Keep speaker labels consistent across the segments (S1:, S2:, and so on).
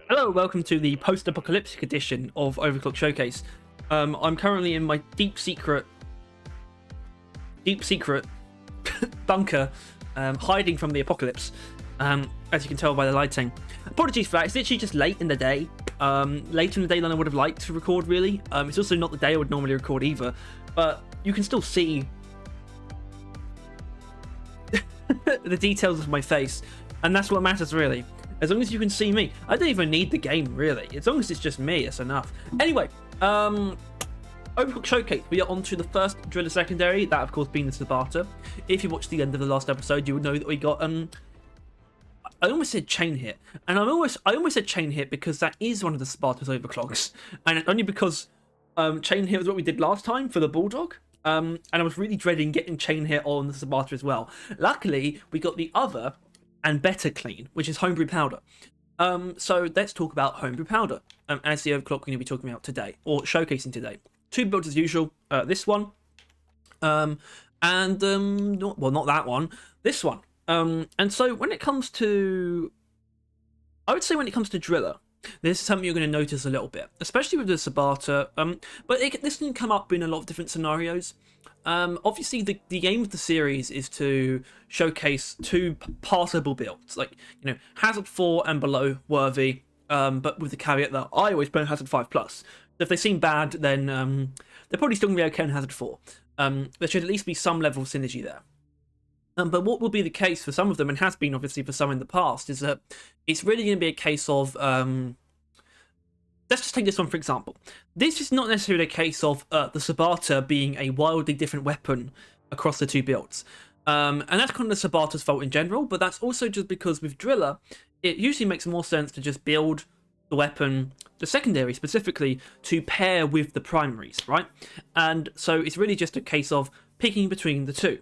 S1: Hello, welcome to the post-apocalyptic edition of Overclock Showcase. I'm currently in my deep secret bunker, hiding from the apocalypse, as you can tell by the lighting. Apologies for that, it's literally just late in the day, later in the day than I would have liked to record, really. It's also not the day I would normally record either, but you can still see the details of my face, and that's what matters, really. As long as you can see me. I don't even need the game, really. As long as it's just me, it's enough. Anyway, Overclock Showcase. We are on to the first Driller Secondary. That, of course, being the Subata. If you watched the end of the last episode, you would know that we got, I almost said chain hit. And I almost said chain hit because that is one of the Subata's overclocks. And only because chain hit was what we did last time for the Bulldog. And I was really dreading getting chain hit on the Subata as well. Luckily, we got the other and better clean, which is Homebrew Powder. So let's talk about Homebrew Powder as the overclock we're going to be talking about today, or showcasing today. Two builds as usual, this one, well, not that one, this one. And so when it comes to, I would say when it comes to Driller, this is something you're going to notice a little bit, especially with the Subata, but this can come up in a lot of different scenarios. Obviously, the aim of the series is to showcase two passable builds, like, you know, Hazard 4 and below worthy, but with the caveat that I always play Hazard 5+. So if they seem bad, then they're probably still going to be okay in Hazard 4. There should at least be some level of synergy there. But what will be the case for some of them, and has been obviously for some in the past, is that it's really going to be a case of... let's just take this one for example. This is not necessarily a case of the Subata being a wildly different weapon across the two builds. And that's kind of the Subata's fault in general, but that's also just because with Driller, it usually makes more sense to just build the weapon, the secondary specifically, to pair with the primaries, right? And so it's really just a case of picking between the two.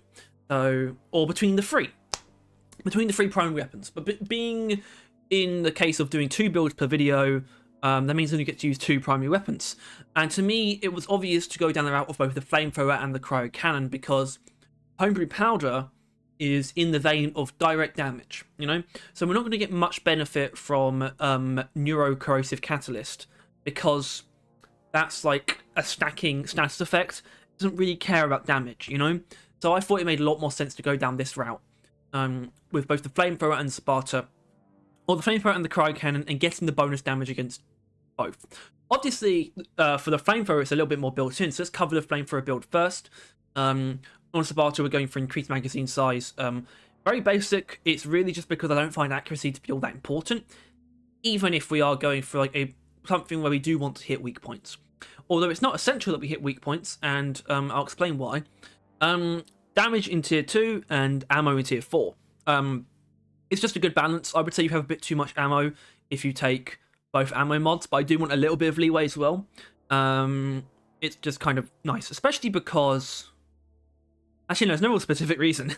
S1: Or between the three primary weapons. But being in the case of doing two builds per video, that means you get to use two primary weapons. And to me, it was obvious to go down the route of both the Flamethrower and the Cryo cannon, because Homebrew Powder is in the vein of direct damage, you know? So we're not going to get much benefit from Neurocorrosive Catalyst, because that's like a stacking status effect. It doesn't really care about damage, you know? So I thought it made a lot more sense to go down this route, with both the Flamethrower and Subata, or the Flamethrower and the Cryo cannon, and getting the bonus damage against both. Obviously, for the Flamethrower, it's a little bit more built in, so let's cover the Flamethrower build first. On Subata, we're going for increased magazine size. Very basic. It's really just because I don't find accuracy to be all that important, even if we are going for like something where we do want to hit weak points. Although it's not essential that we hit weak points, and I'll explain why. Damage in tier 2 and ammo in tier 4. It's just a good balance. I would say you have a bit too much ammo if you take both ammo mods, but I do want a little bit of leeway as well. It's just kind of nice, especially because... Actually, no, there's no real specific reason.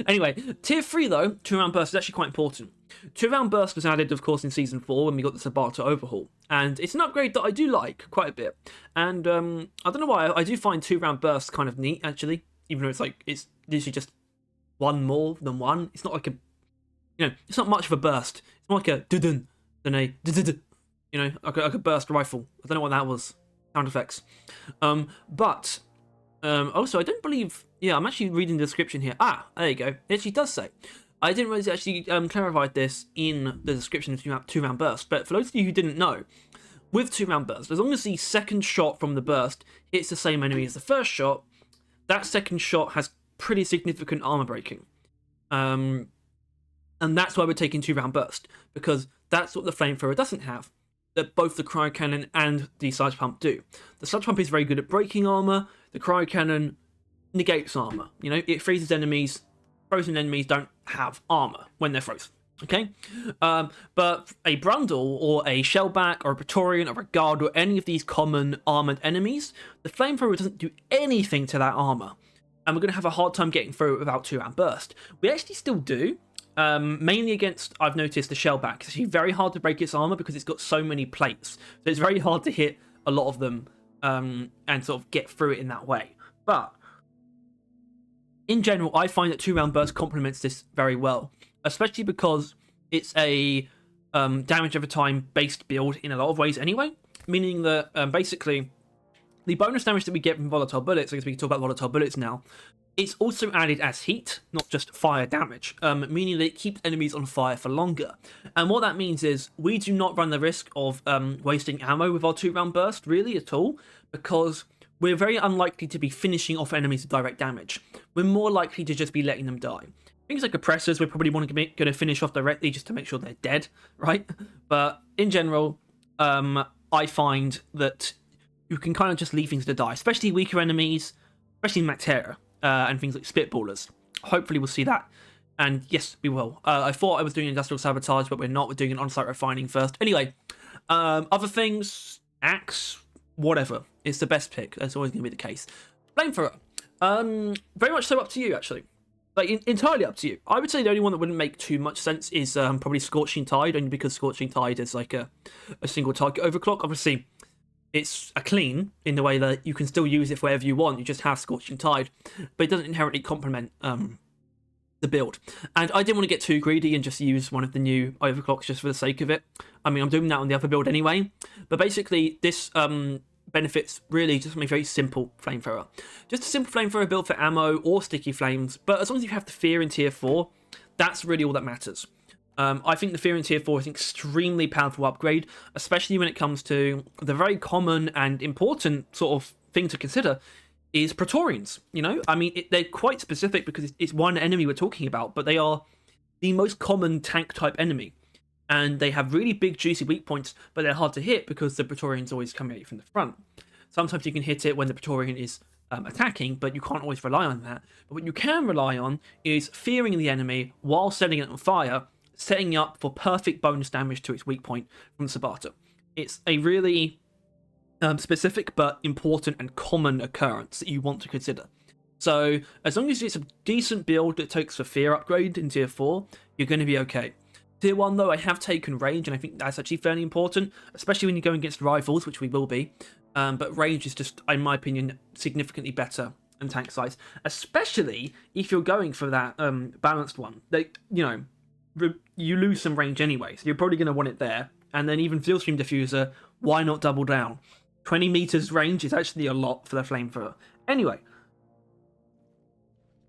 S1: Anyway, tier 3 though, 2-round burst is actually quite important. 2-round burst was added, of course, in Season 4 when we got the Subata overhaul. And it's an upgrade that I do like quite a bit. And I don't know why, I do find 2-round burst kind of neat, actually. Even though it's literally just one more than one. It's not like a... You know, it's not much of a burst. It's more like a dun than a dun, you know, like a burst rifle. I don't know what that was. Sound effects. But also, I don't believe... Yeah, I'm actually reading the description here. Ah, there you go. It actually does say. I didn't really actually clarify this in the description of 2-round burst, but for those of you who didn't know, with 2-round burst, as long as the second shot from the burst hits the same enemy as the first shot, that second shot has pretty significant armor breaking. And that's why we're taking 2-round burst, because that's what the Flamethrower doesn't have, that both the Cryo cannon and the Sludge Pump do. The Sludge Pump is very good at breaking armor, the Cryo cannon negates armor. You know, it freezes enemies. Frozen enemies don't have armor when they're frozen. Okay? But a Brundle or a Shellback or a Praetorian or a Guard or any of these common armored enemies, the Flamethrower doesn't do anything to that armor. And we're going to have a hard time getting through it without 2-round burst. We actually still do. Mainly against, I've noticed, the Shellback. It's actually very hard to break its armor because it's got so many plates. So it's very hard to hit a lot of them and sort of get through it in that way. But in general, I find that 2-round burst complements this very well, especially because it's a damage over time based build in a lot of ways anyway, meaning that basically the bonus damage that we get from volatile bullets, I guess we can talk about volatile bullets now, it's also added as heat, not just fire damage, meaning that it keeps enemies on fire for longer. And what that means is we do not run the risk of wasting ammo with our 2-round burst, really, at all, because we're very unlikely to be finishing off enemies with direct damage. We're more likely to just be letting them die. Things like oppressors, we're probably going to finish off directly just to make sure they're dead, right? But in general, I find that you can kind of just leave things to die, especially weaker enemies, especially Mactera. And things like Spitballers. Hopefully we'll see that. And yes, we will. I thought I was doing industrial sabotage, but we're not. We're doing an on-site refining first. Anyway, other things, axe, whatever. It's the best pick. That's always going to be the case. Flamethrower. Very much so up to you, actually. Like, entirely up to you. I would say the only one that wouldn't make too much sense is probably Scorching Tide, only because Scorching Tide is like a single target overclock. Obviously, it's a clean in the way that you can still use it for wherever you want. You just have Scorching Tide, but it doesn't inherently complement the build. And I didn't want to get too greedy and just use one of the new overclocks just for the sake of it. I mean, I'm doing that on the other build anyway. But basically, this benefits really just from a very simple flamethrower. Just a simple flamethrower build for ammo or sticky flames. But as long as you have the fear in tier 4, that's really all that matters. I think the Fear in Tier 4 is an extremely powerful upgrade, especially when it comes to the very common and important sort of thing to consider is Praetorians, you know? I mean, they're quite specific because it's one enemy we're talking about, but they are the most common tank-type enemy. And they have really big, juicy weak points, but they're hard to hit because the Praetorian's always coming at you from the front. Sometimes you can hit it when the Praetorian is attacking, but you can't always rely on that. But what you can rely on is fearing the enemy while setting it on fire, setting up for perfect bonus damage to its weak point from the Subata. It's a really specific but important and common occurrence that you want to consider. So as long as it's a decent build that takes the fear upgrade in tier 4, you're going to be okay. Tier 1 though, I have taken range, and I think that's actually fairly important, especially when you go against rifles, which we will be. But range is just, in my opinion, significantly better than tank size, especially if you're going for that balanced one. You know, you lose some range anyway, so you're probably going to want it there. And then even Field Stream Diffuser, why not double down? 20 meters range is actually a lot for the Flamethrower. Anyway,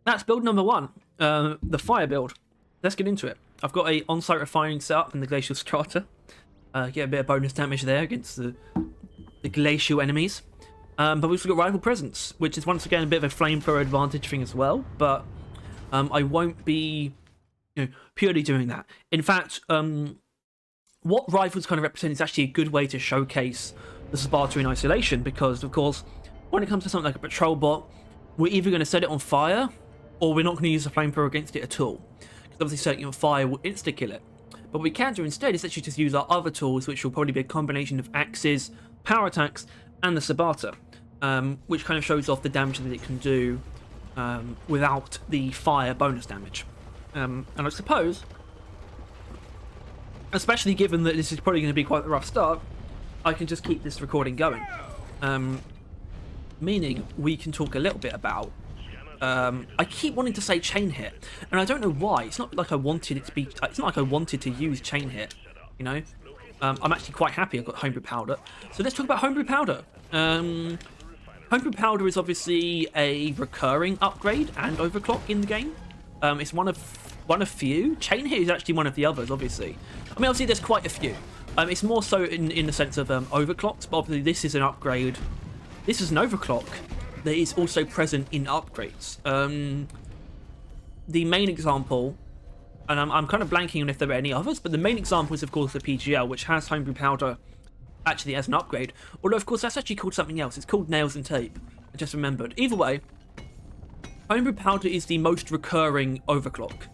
S1: that's build number 1, the fire build. Let's get into it. I've got a on-site refining set up in the Glacial Strata. Get a bit of bonus damage there against the glacial enemies. But we've also got Rival Presence, which is once again a bit of a Flamethrower advantage thing as well. But I won't be purely doing that. In fact, what Rivals kind of represent is actually a good way to showcase the Subata in isolation, because of course when it comes to something like a patrol bot, we're either going to set it on fire or we're not going to use a flamethrower against it at all, because obviously setting it on fire will insta-kill it. But what we can do instead is actually just use our other tools, which will probably be a combination of axes, power attacks, and the Subata, which kind of shows off the damage that it can do without the fire bonus damage. And I suppose, especially given that this is probably going to be quite a rough start, I can just keep this recording going. Meaning we can talk a little bit about... I keep wanting to say chain hit, and I don't know why. It's not like I wanted it to be... It's not like I wanted to use chain hit, you know? I'm actually quite happy I've got Homebrew Powder. So let's talk about Homebrew Powder. Homebrew Powder is obviously a recurring upgrade and overclock in the game. It's one of few. Chain hit is actually one of the others, obviously. I mean, obviously there's quite a few. It's more so in the sense of overclocks, but obviously this is an upgrade. This is an overclock that is also present in upgrades. The main example, and I'm kind of blanking on if there are any others, but the main example is of course the PGL, which has Homebrew Powder actually as an upgrade. Although of course that's actually called something else. It's called Nails and Tape. I just remembered. Either way, Homebrew Powder is the most recurring overclock.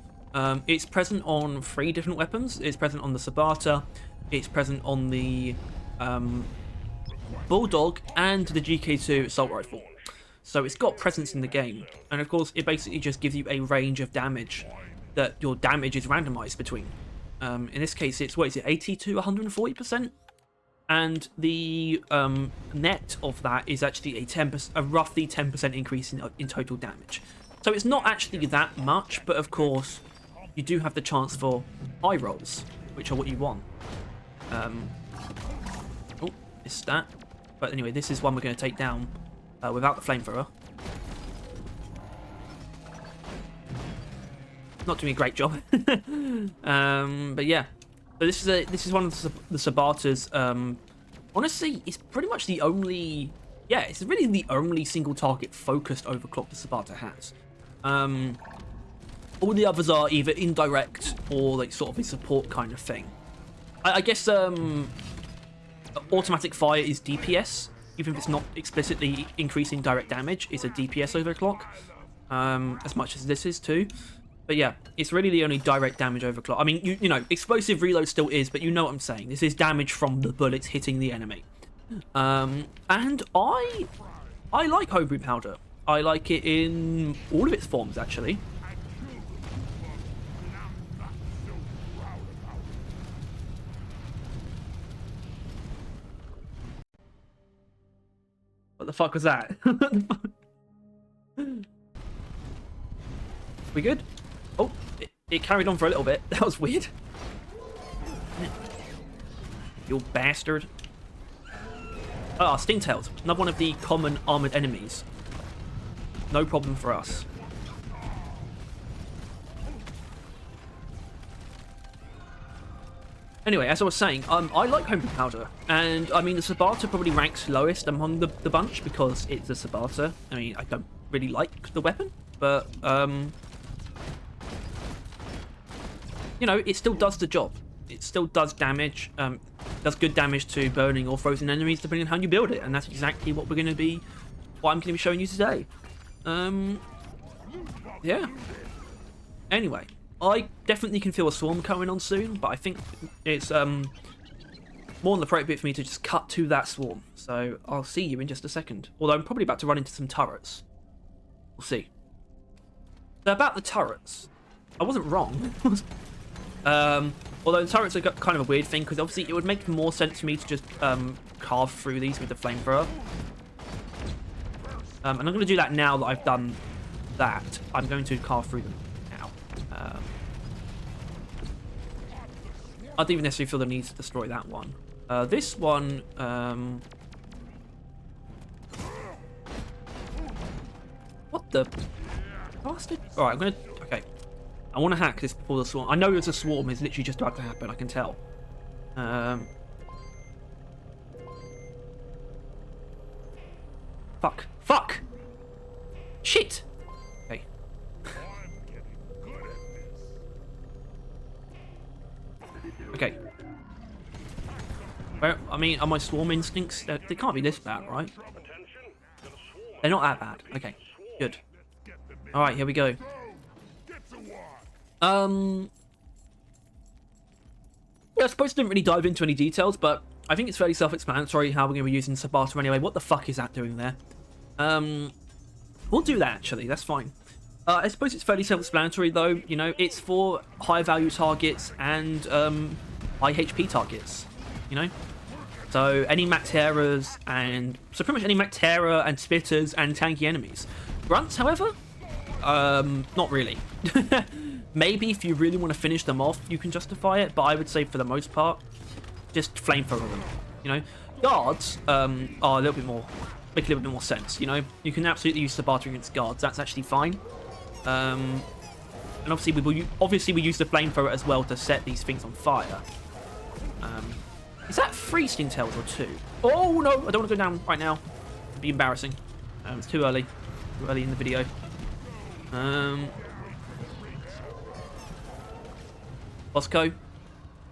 S1: It's present on 3 different weapons. It's present on the Subata, it's present on the Bulldog, and the GK2 Assault Rifle. So it's got presence in the game. And of course, it basically just gives you a range of damage that your damage is randomized between. In this case, it's, what is it, 80 to 140%? And the net of that is actually a roughly 10% increase in total damage. So it's not actually that much, but of course, you do have the chance for high rolls. which are what you want. Oh, missed that. But anyway, this is one we're going to take down without the flamethrower. Not doing a great job. But yeah, so this is one of the Subatas. Honestly, it's pretty much the only. Yeah, it's really the only single target focused overclock the Subata has. All the others are either indirect or like sort of a support kind of thing. I guess automatic fire is DPS, even if it's not explicitly increasing direct damage. It's a DPS overclock, as much as this is too. But yeah, it's really the only direct damage overclock. I mean, you know, explosive reload still is, but you know what I'm saying. This is damage from the bullets hitting the enemy. And I like homebrew powder. I like it in all of its forms, actually. What the fuck was that? We good? Oh, it carried on for a little bit. That was weird. You bastard. Ah, Stingtails. Another one of the common armoured enemies. No problem for us. Anyway, as I was saying, I like homebrew powder. And, I mean, the Subata probably ranks lowest among the bunch because it's a Subata. I mean, I don't really like the weapon, but, you know, it still does the job. It still does damage, does good damage to burning or frozen enemies depending on how you build it, and that's exactly what I'm going to be showing you today. Yeah. Anyway, I definitely can feel a swarm coming on soon, but I think it's more than appropriate for me to just cut to that swarm. So I'll see you in just a second. Although I'm probably about to run into some turrets. We'll see. So about the turrets, I wasn't wrong. Although the turrets are kind of a weird thing, because obviously it would make more sense for me to just carve through these with the flamethrower. And I'm going to do that now that I've done that. I'm going to carve through them now. I don't even necessarily feel the need to destroy that one. This one... What the... bastard? Alright, I'm going to... Okay. I want to hack this before the swarm. I know there's a swarm. It's literally just about to happen. I can tell. Fuck. Fuck! Shit! Okay. Okay. Well, I mean, are my swarm instincts... They can't be this bad, right? They're not that bad. Okay. Good. Alright, here we go. Yeah, I suppose I didn't really dive into any details, but I think it's fairly self-explanatory how we're going to be using Subata anyway. What the fuck is that doing there? We'll do that, actually. That's fine. I suppose it's fairly self-explanatory, though. You know, it's for high-value targets and high HP targets, you know? So any Macteras and... So pretty much any Mactera and Spitters and tanky enemies. Grunts, however? Not really. Maybe if you really want to finish them off, you can justify it, but I would say for the most part, just flamethrower them, you know? Guards are a little bit more... make a little bit more sense, you know? You can absolutely use Subata against guards, that's actually fine. And obviously we use the flamethrower as well to set these things on fire. Is that 3 Stingtails or 2? Oh no, I don't want to go down right now. It'd be embarrassing. It's too early. Too early in the video. Bosco,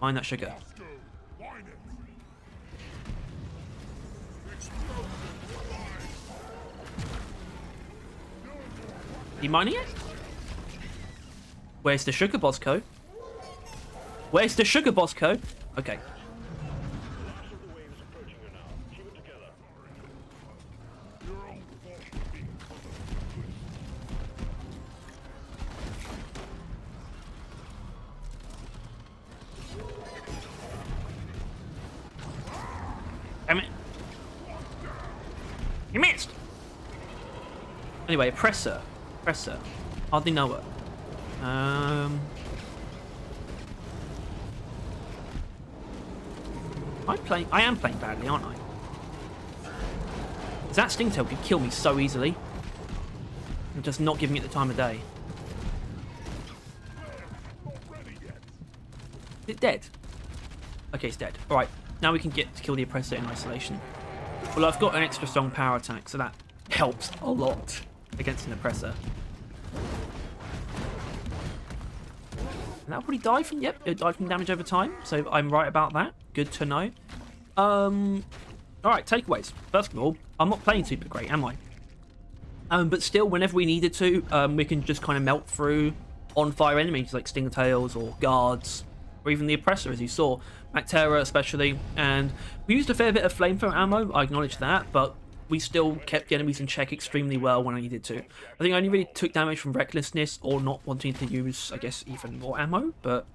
S1: mine that sugar. You mining it? Where's the sugar, Bosco? Where's the sugar, Bosco? Okay. Damn it. You missed! Anyway, presser. Hardly know it. I am playing badly, aren't I? That Stingtail could kill me so easily. I'm just not giving it the time of day. Is it dead? Okay, it's dead. Alright, now we can get to kill the Oppressor in isolation. Well, I've got an extra strong power attack, so that helps a lot against an Oppressor. And that'll probably die from, yep, it died from damage over time, so I'm right about that. Good to know. Alright, takeaways. First of all, I'm not playing super great, am I? But still, whenever we needed to, we can just kind of melt through on-fire enemies like Stingtails or Guards, or even the Oppressor, as you saw. Flamethrower especially, and we used a fair bit of Flamethrower ammo, I acknowledge that, but we still kept the enemies in check extremely well when I needed to. I think I only really took damage from recklessness or not wanting to use, I guess, even more ammo, but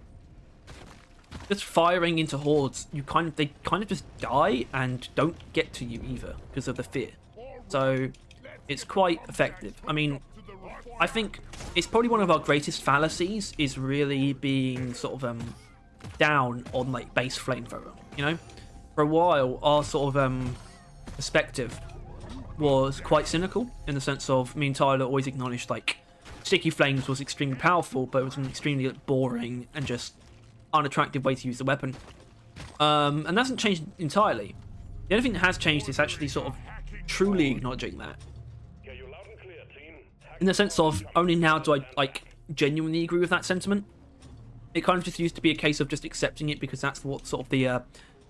S1: just firing into hordes, they kind of just die and don't get to you either because of the fear. So it's quite effective. I mean, I think it's probably one of our greatest fallacies is really being sort of down on like base Flamethrower. You know, for a while our sort of perspective was quite cynical in the sense of me and Tyler always acknowledged like Sticky Flames was extremely powerful, but it was an extremely boring and just unattractive way to use the weapon. And that hasn't changed entirely. The only thing that has changed is actually sort of truly acknowledging that. In the sense of only now do I like genuinely agree with that sentiment. It kind of just used to be a case of just accepting it because that's what sort of the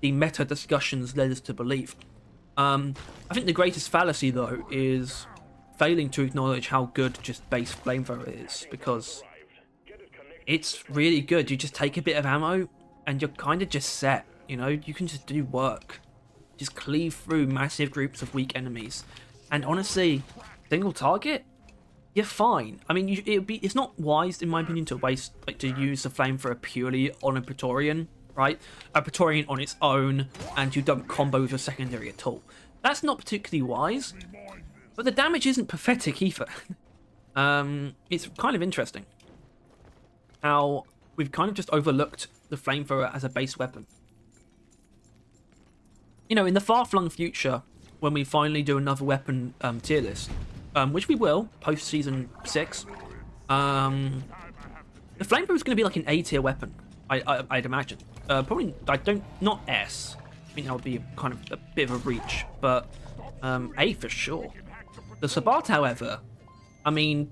S1: meta discussions led us to believe. I think the greatest fallacy though is failing to acknowledge how good just base Flamethrower is, because it's really good. You just take a bit of ammo and you're kind of just set, you know, you can just do work. Just cleave through massive groups of weak enemies. And honestly, single target, you're fine. I mean, it's not wise, in my opinion, to waste, like, to use the Flamethrower purely on a Praetorian, right? A Praetorian on its own, and you don't combo with your secondary at all. That's not particularly wise, but the damage isn't pathetic either. It's kind of interesting how we've kind of just overlooked the Flamethrower as a base weapon. You know, in the far-flung future, when we finally do another weapon tier list, which we will, post-season 6, the Flamethrower is going to be like an A-tier weapon, I'd imagine. Probably, not S. I think that would be kind of a bit of a reach, but A for sure. The Subata, however, I mean,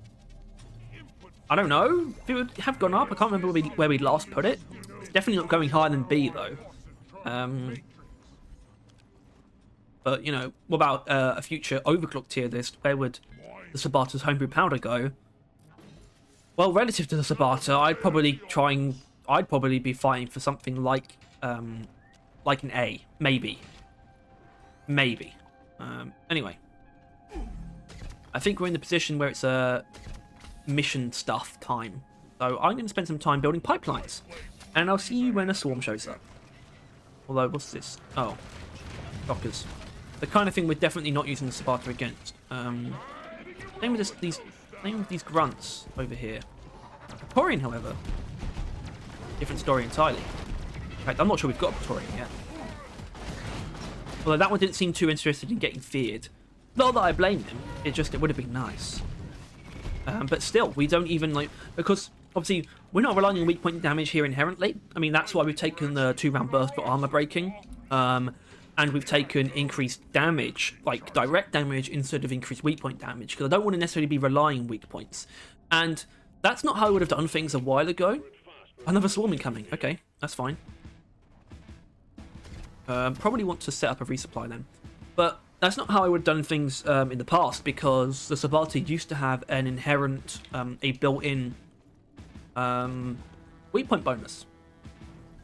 S1: I don't know if it would have gone up. I can't remember where we last put it. It's definitely not going higher than B, though. But, you know, what about a future Overclock tier list? Where would the Subata's Homebrew Powder go? Well, relative to the Subata, I'd probably be fighting for something like an A, maybe. Anyway, I think we're in the position where it's a mission stuff time. So I'm going to spend some time building pipelines, and I'll see you when a swarm shows up. Although, what's this? Oh, rockers. The kind of thing we're definitely not using the Subata against. Same with these grunts over here. Praetorian, however, different story entirely. In fact, I'm not sure we've got a Praetorian yet. Although that one didn't seem too interested in getting feared. Not that I blame him, it would have been nice. But still, we don't even like, because obviously we're not relying on weak point damage here inherently. I mean, that's why we've taken the 2-round burst for armor breaking. And we've taken increased damage, like direct damage, instead of increased weak point damage, because I don't want to necessarily be relying on weak points. And that's not how I would have done things a while ago. Another swarm incoming. Okay, that's fine. Probably want to set up a resupply then. But that's not how I would have done things in the past, because the Subata used to have an inherent, a built-in weak point bonus.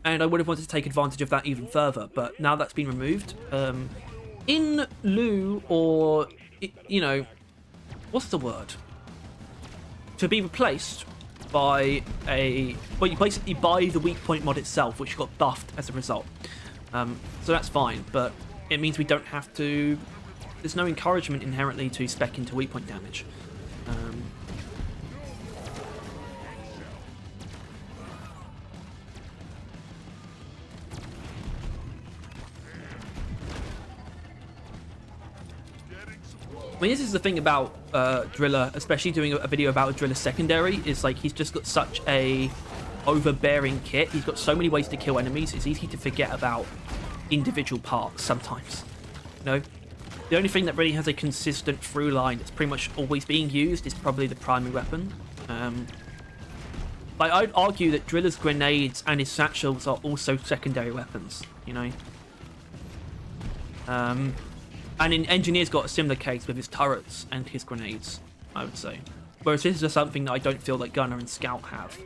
S1: And I would have wanted to take advantage of that even further, but now that's been removed. In lieu, or, you know, what's the word? To be replaced by well, you basically buy the weak point mod itself, which got buffed as a result. So that's fine, but it means we don't have to, there's no encouragement inherently to spec into weak point damage. mean, this is the thing about Driller, especially doing a video about a Driller secondary, is like he's just got such a overbearing kit. He's got so many ways to kill enemies. It's easy to forget about individual parts sometimes. You know, the only thing that really has a consistent through line that's pretty much always being used is probably the primary weapon. Like I'd argue that Driller's grenades and his satchels are also secondary weapons. You know. And Engineer's got a similar case with his turrets and his grenades, I would say. Whereas this is just something that I don't feel like Gunner and Scout have.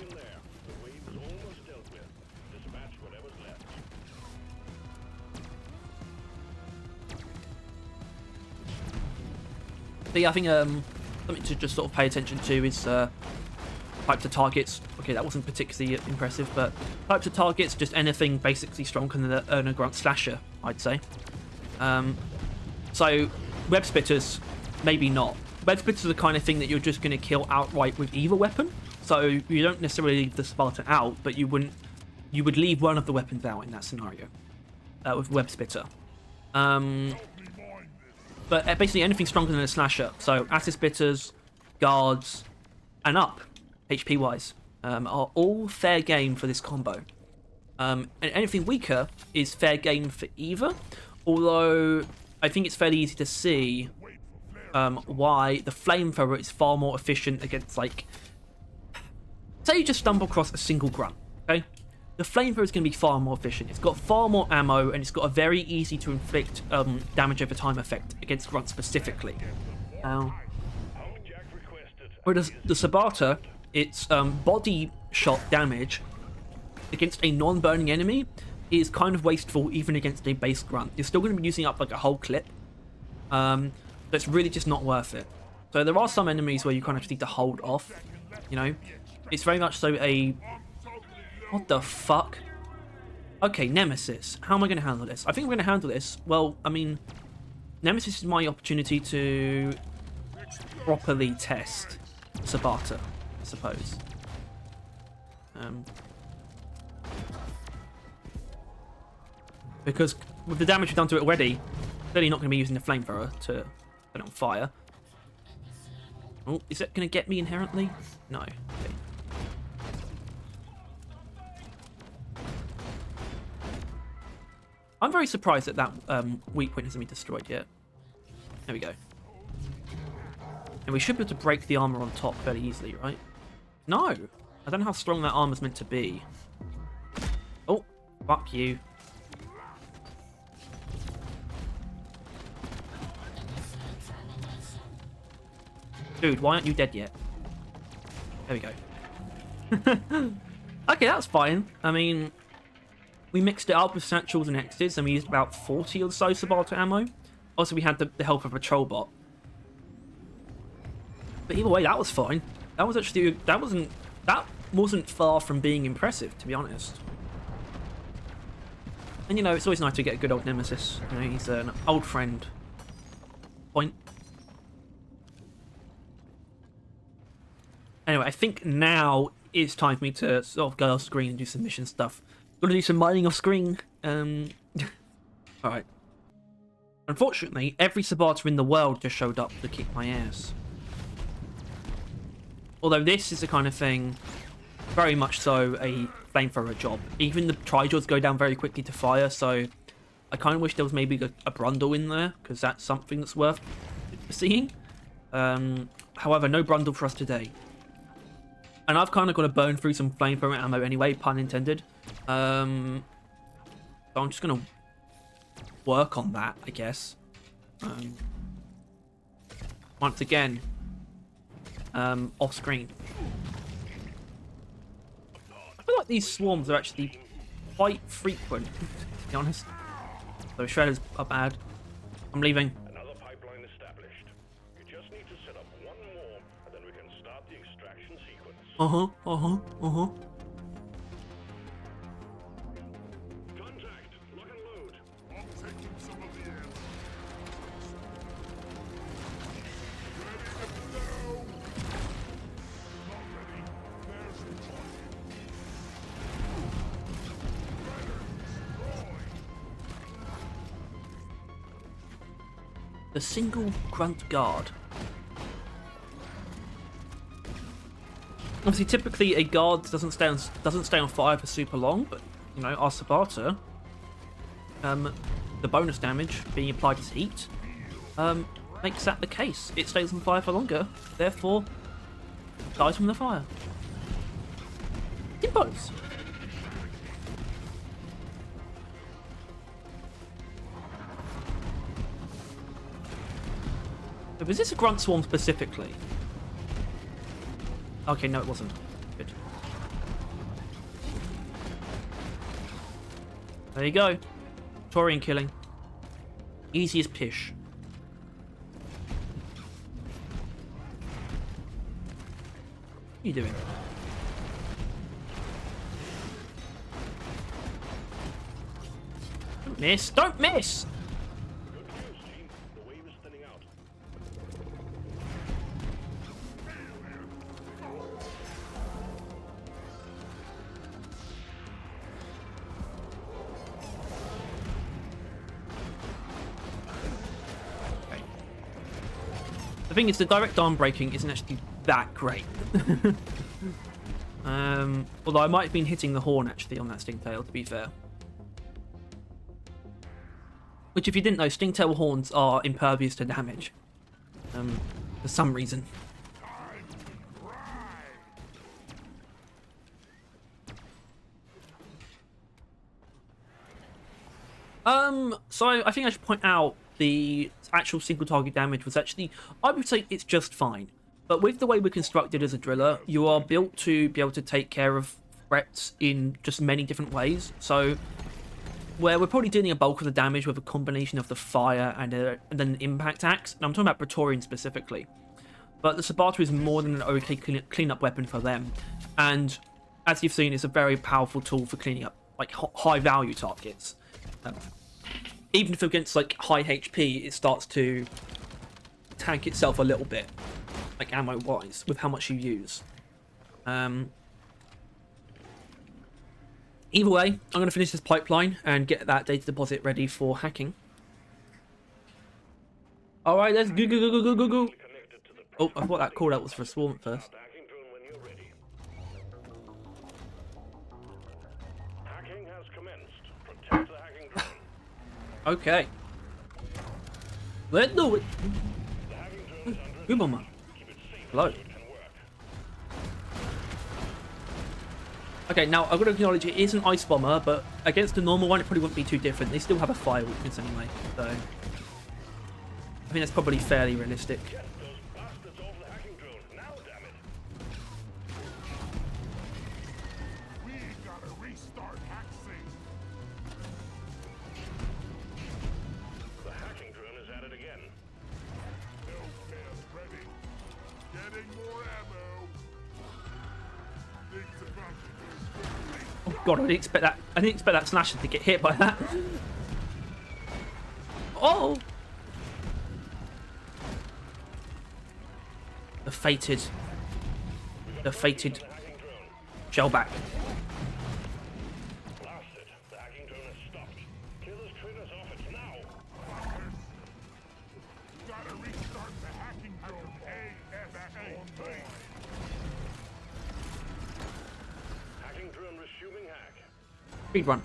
S1: But yeah, I think something to just sort of pay attention to is types of targets. Okay, that wasn't particularly impressive, but types of targets, just anything basically stronger than a grunt slasher, I'd say. So web splitters, maybe not. Web splitters are the kind of thing that you're just going to kill outright with either weapon. So you don't necessarily leave the Subata out, but you would leave one of the weapons out in that scenario with web splitter. But basically anything stronger than a slasher. So acid splitters, guards, and up, HP wise, are all fair game for this combo. And anything weaker is fair game for either. Although I think it's fairly easy to see why the Flamethrower is far more efficient against, like, say you just stumble across a single grunt, okay? The Flamethrower is going to be far more efficient. It's got far more ammo, and it's got a very easy to inflict damage over time effect against grunts specifically. Whereas the Subata, its body shot damage against a non-burning enemy is kind of wasteful even against a base grunt. You're still going to be using up like a whole clip. That's really just not worth it. So there are some enemies where you kind of just need to hold off. You know, it's very much so a... What the fuck? Okay, Nemesis. How am I going to handle this? I think I'm going to handle this. Well, I mean, Nemesis is my opportunity to properly test Subata, I suppose. Because with the damage we've done to it already, clearly not going to be using the Flamethrower to put it on fire. Oh, is it going to get me inherently? No. Okay. I'm very surprised that weak point hasn't been destroyed yet. There we go. And we should be able to break the armor on top fairly easily, right? No! I don't know how strong that armor's meant to be. Oh, fuck you. Dude, why aren't you dead yet? There we go. Okay, that's fine. I mean, we mixed it up with satchels and X's, and we used about 40 or so Subata ammo. Also, we had the help of a troll bot. But either way, that was fine. That was actually that wasn't far from being impressive, to be honest. And you know, it's always nice to get a good old Nemesis. You know, he's an old friend. Point. Anyway, I think now it's time for me to sort of go off screen and do some mission stuff. Gotta do some mining off screen. Alright. Unfortunately, every Subata in the world just showed up to kick my ass. Although this is the kind of thing, very much so a Flamethrower job. Even the Trijods go down very quickly to fire, so I kind of wish there was maybe a Brundle in there, because that's something that's worth seeing. However, no Brundle for us today. And I've kind of got to burn through some Flamethrower ammo anyway, pun intended. So I'm just going to work on that, I guess. Once again, off screen. I feel like these swarms are actually quite frequent, to be honest. So shredders are bad. I'm leaving.
S2: Another pipeline established. You just need to set up one more, and then we can start the extraction sequence. Contact! Lock and load. I'm taking some of the air. Ready to blow! Not ready. There's one.
S1: The single grunt guard. Obviously, typically a guard doesn't stay on fire for super long, but you know, our Subata, the bonus damage being applied as heat, makes that the case. It stays on fire for longer, therefore dies from the fire. Impulse. But was this a grunt swarm specifically? Okay, no, it wasn't. Good. There you go. Taurian killing. Easy as pish. What are you doing? Don't miss! Don't miss!
S2: Good news, team. The wave is thinning out.
S1: The thing is, the direct arm breaking isn't actually that great. Although I might have been hitting the horn actually on that Stingtail, to be fair. Which, if you didn't know, Stingtail horns are impervious to damage. For some reason. So I think I should point out the actual single target damage was actually, I would say it's just fine. But with the way we're constructed as a driller, you are built to be able to take care of threats in just many different ways. So where we're probably dealing a bulk of the damage with a combination of the fire and then an impact axe, and I'm talking about Praetorian specifically. But the Subata is more than an okay cleanup weapon for them. And as you've seen, it's a very powerful tool for cleaning up like high value targets. Even if against like high HP, it starts to tank itself a little bit, like ammo wise, with how much you use. Either way, I'm going to finish this pipeline and get that data deposit ready for hacking. Alright, let's go. Oh, I thought that call out was for a swarm at first.
S2: Hacking drone when you're ready. Hacking has commenced. Protect the hacking drone.
S1: Okay. Let's do it.
S2: The hacking drone is under
S1: Good mama.
S2: Keep it safe
S1: Hello.
S2: so it can work.
S1: Okay, now I've got to acknowledge it is an ice bomber, but against a normal one, it probably wouldn't be too different. They still have a fire weakness anyway, so I think that's probably fairly realistic.
S2: Get those bastards off the hacking drone. Now, damn it.
S3: We gotta restart hack sync.
S2: The hacking drone is at it again.
S3: Hellcat ready. Getting more ammo. Things about to go swiftly.
S1: Oh god, I didn't expect that. I didn't expect that slasher to get hit by that. Oh! The fated
S2: Hacking drone.
S1: shellback.
S2: Blast it. The hacking drone has stopped. Kill those traitors off it now.
S3: Gotta restart the hacking drone ASAP.
S2: Hacking drone resuming hack.
S1: Speed run.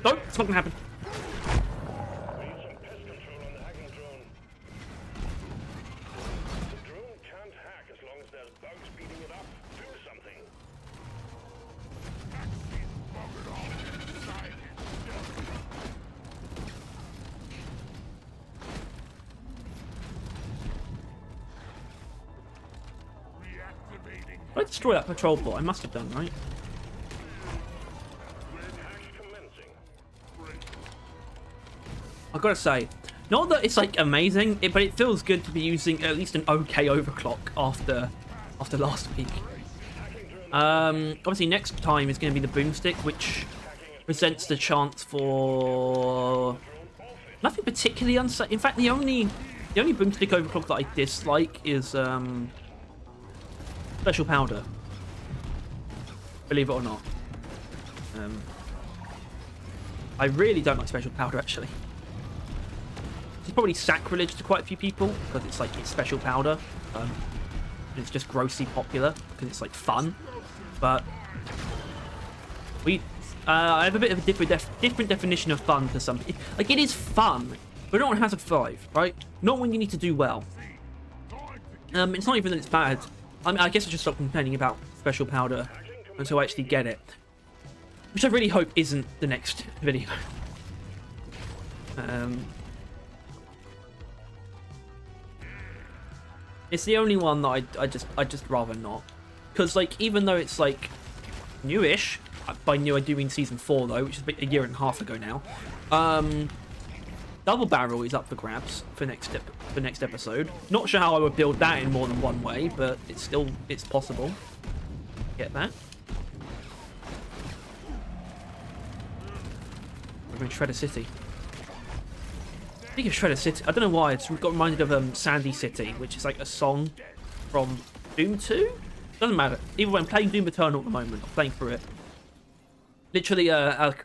S1: No, it's not gonna happen.
S2: We need some pest control on the hacking drone. The drone can't hack as long as there's bugs beating it up. Do something.
S3: Buggered off inside it. Reactivating.
S1: I destroy that patrol bot. I must have done, right?
S2: Hack commencing.
S1: I gotta say, not that it's like amazing, but it feels good to be using at least an okay overclock after last week. Obviously next time is going to be the boomstick, which presents the chance for nothing particularly unsafe. In fact, the only boomstick overclock that I dislike is special powder. Believe it or not, I really don't like special powder actually. It's probably sacrilege to quite a few people because it's like it's special powder. It's just grossly popular because it's like fun. But I have a bit of a different definition of fun for some. Like it is fun, but not on Hazard 5, right? Not when you need to do well. It's not even that it's bad. I mean, I guess I should stop complaining about special powder until I actually get it, which I really hope isn't the next video. It's the only one that I just rather not, because like even though it's like newish, by new I do mean season 4 though, which is a year and a half ago now. Double barrel is up for grabs for next episode. Not sure how I would build that in more than one way, but it's possible. Get that. We're going to Shredder City. Speaking of Shredder City, I don't know why, it's got reminded of Sandy City, which is like a song from Doom 2? Doesn't matter. Either way, I'm playing Doom Eternal at the moment. I'm playing through it. Literally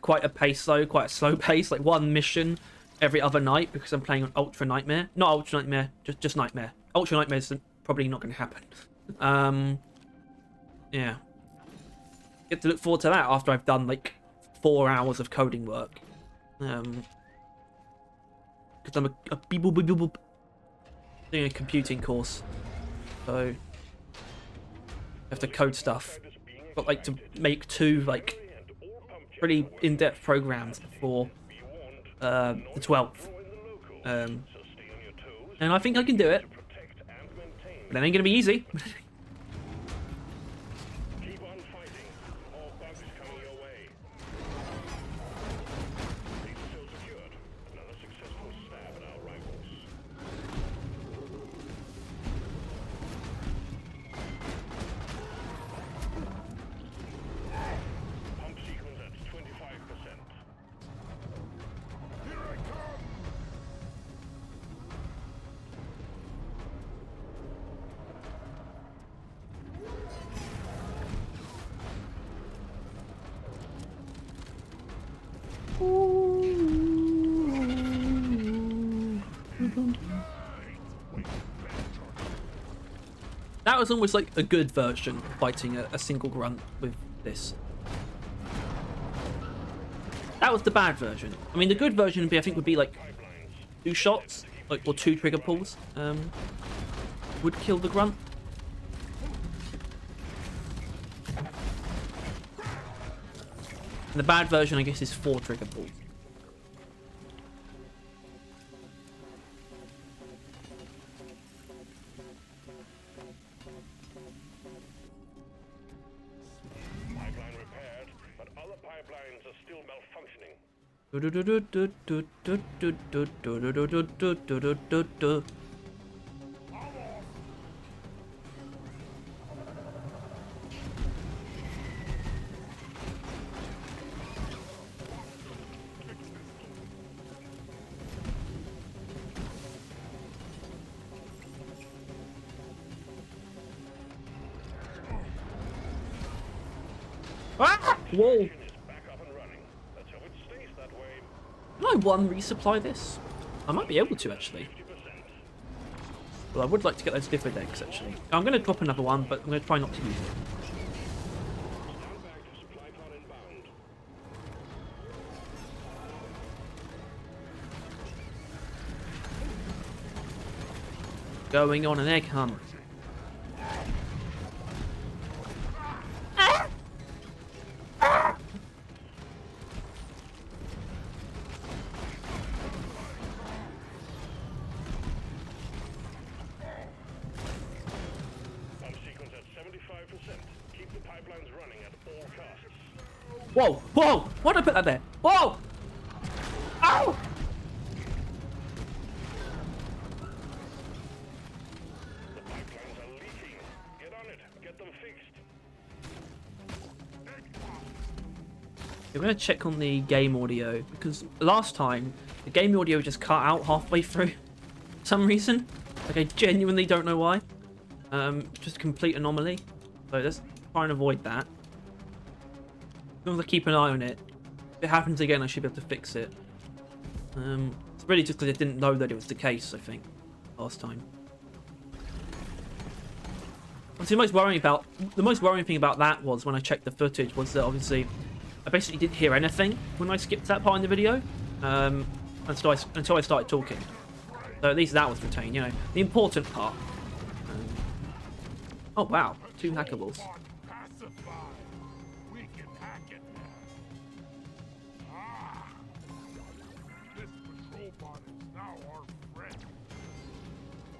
S1: quite a pace though, quite a slow pace, like one mission every other night because I'm playing on Ultra Nightmare. Not Ultra Nightmare, just Nightmare. Ultra Nightmare is probably not going to happen. Yeah. Get to look forward to that after I've done like 4 hours of coding work. Because I'm doing a computing course, so I have to code stuff. But like to make 2 like pretty in-depth programs before the 12th, and I think I can do it, but it ain't gonna be easy.
S2: Keep on fighting. More bugs coming your way. These still secured. Another successful stab at our rivals. Pump sequence at 25%.
S1: That was almost like a good version of fighting a single grunt with this. That was the bad version. I mean, the good version would be, I think, would be like 2 shots, like, or 2 trigger pulls, would kill the grunt. And the bad version, I guess, is 4 trigger pulls.
S2: Pipeline repaired, but other pipelines are still malfunctioning.
S1: Ah! Whoa!
S2: Is back up and running. Let's hope it stays that way.
S1: Can I resupply this? I might be able to, actually.
S2: 50%.
S1: Well, I would like to get those different decks, actually. I'm going to drop another one, but I'm going to try not to use it.
S2: Stand back to supply pod inbound.
S1: Going on an egg hunt.
S2: Pump sequence at 75%. Keep the pipelines running at all costs.
S1: Whoa! Whoa! Why'd I put that there? Whoa! Ow!
S2: The pipelines are leaking. Get on it. Get them fixed.
S1: I'm going to check on the game audio, because last time, the game audio just cut out halfway through. For some reason. Like, I genuinely don't know why. Just a complete anomaly. So let's try and avoid that. As long as I keep an eye on it. If it happens again, I should be able to fix it. It's really just because I didn't know that it was the case, I think, last time. Obviously, the most worrying thing about that was when I checked the footage was that obviously I basically didn't hear anything when I skipped that part in the video until I started talking. So at least that was retained, you know, the important part. Oh wow, 2 hackables.
S3: Pacify. We can hack it now. Ah! This patrol bot is now our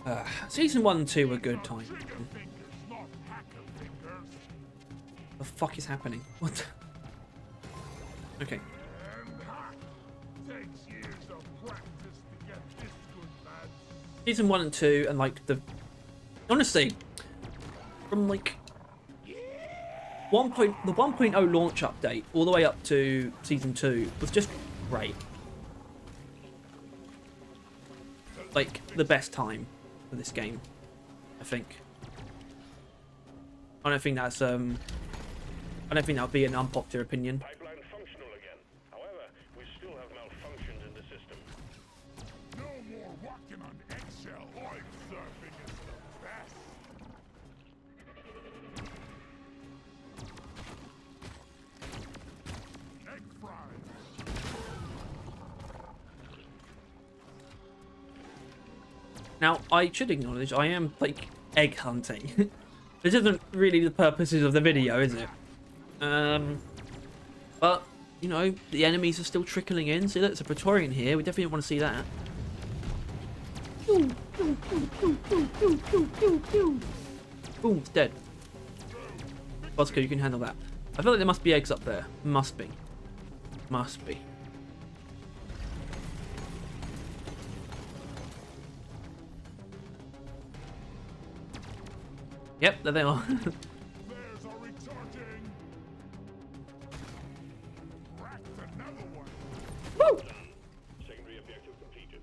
S3: friend.
S1: Season 1 and 2 were good times.
S3: Trigger fingers, not hacker fingers.
S1: The fuck is happening? What? Okay.
S3: And ha! Takes years of practice to get this good, lads.
S1: Season 1 and 2 and like honestly, from like the 1.0 launch update all the way up to season 2 was just great. Like the best time for this game, I think. I don't think that would be an unpopular opinion.
S2: Pipeline functional again. However, we still have malfunctions in the system.
S3: No more walking on eggshell. Life surfing is the best. Egg fries.
S1: Now, I should acknowledge I am like egg hunting. This isn't really the purposes of the video, is it? But you know, the enemies are still trickling in. See, look, there's a Praetorian here. We definitely want to see that. Boom, it's dead. Bosco, you can handle that. I feel like there must be eggs up there. Must be. Must be. Yep, there they are.
S3: There's our recharging. Cracked another one.
S1: Woo!
S2: Secondary objective completed.